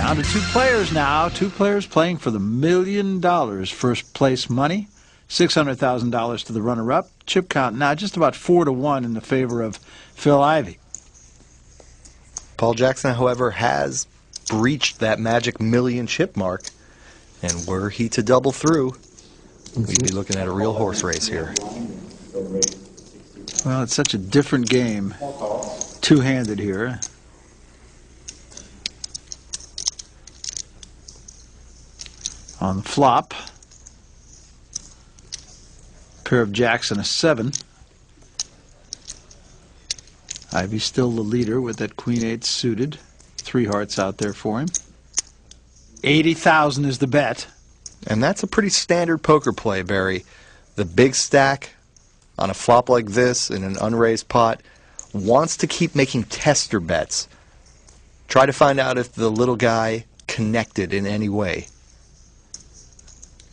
Down to two players now. Two players playing for the $1 million first place money. $600,000 to the runner-up. Chip count now just about 4-1 in the favor of PhilIvey. Paul Jackson, however, has breached that magic million chip mark. And were he to double through, we'd be looking at a real horse race here. Well, it's such a different game. Two-handed here. On the flop, pair of jacks and a 7. Ivey's still the leader with that queen-8 suited. 3 hearts out there for him. 80,000 is the bet. And that's a pretty standard poker play, Barry. The big stack on a flop like this in an unraised pot wants to keep making tester bets. Try to find out if the little guy connected in any way.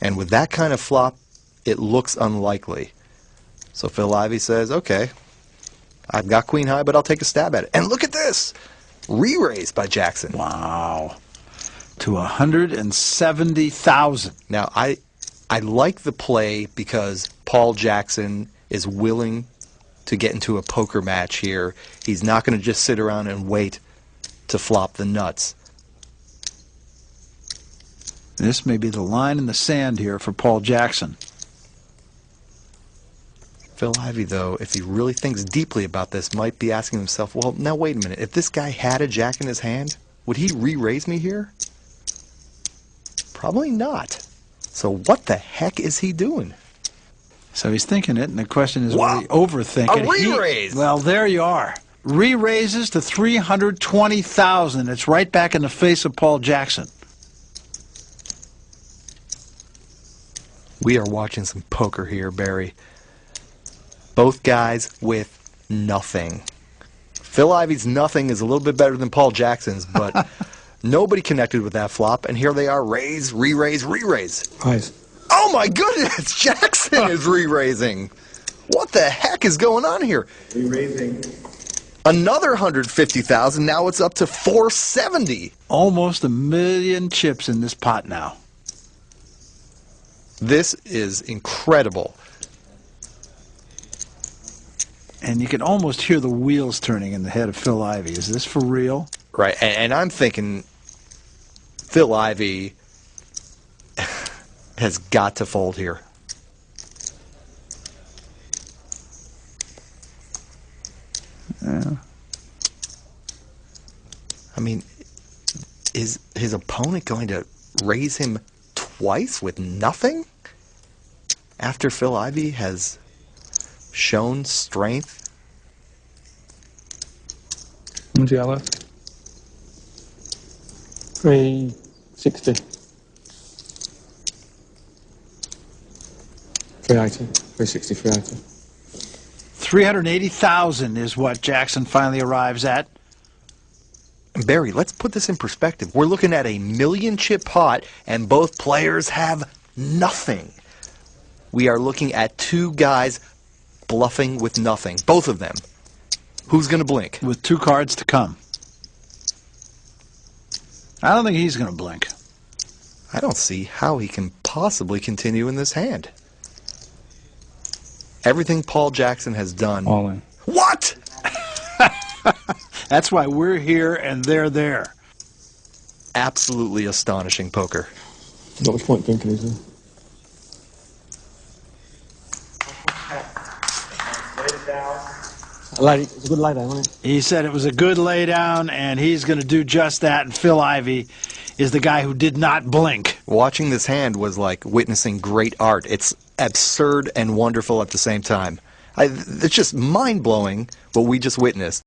And with that kind of flop, it looks unlikely. So PhilIvey says, okay, I've got queen high, but I'll take a stab at it. And look at this! Re-raise by Jackson. Wow. To 170,000. Now, I like the play because Paul Jackson is willing to get into a poker match here. He's not going to just sit around and wait to flop the nuts. This may be the line in the sand here for Paul Jackson. PhilIvey, though, if he really thinks deeply about this, might be asking himself, well, now wait a minute. If this guy had a jack in his hand, would he re-raise me here? Probably not. So what the heck is he doing? So he's thinking it, and the question is, will he overthink it? A re-raise! Well, there you are. Re-raises to 320,000. It's right back in the face of Paul Jackson. We are watching some poker here, Barry. Both guys with nothing. PhilIvey's nothing is a little bit better than Paul Jackson's, but nobody connected with that flop, and here they are, raise, re-raise, re-raise. Nice. Oh my goodness, Jackson is re-raising. What the heck is going on here? Re-raising. Another 150,000, now it's up to 470. Almost 1 million chips in this pot now. This is incredible. And you can almost hear the wheels turning in the head of PhilIvey. Is this for real? Right, and I'm thinking PhilIvey has got to fold here. Yeah. I mean, is his opponent going to raise him twice with nothing? After PhilIvey has shown strength? Unserer. 360. 380. 360, 380. 380,000 is what Jackson finally arrives at. Barry, let's put this in perspective. We're looking at a 1 million chip pot, and both players have nothing. We are looking at two guys bluffing with nothing. Both of them. Who's going to blink? With 2 cards to come. I don't think he's going to blink. I don't see how he can possibly continue in this hand. Everything Paul Jackson has done. All in. What? That's why we're here and they're there. Absolutely astonishing poker. Not much point thinking, is there? It's a good lay down, wasn't it? He said it was a good lay down, and he's going to do just that. And PhilIvey is the guy who did not blink. Watching this hand was like witnessing great art. It's absurd and wonderful at the same time. It's just mind-blowing what we just witnessed.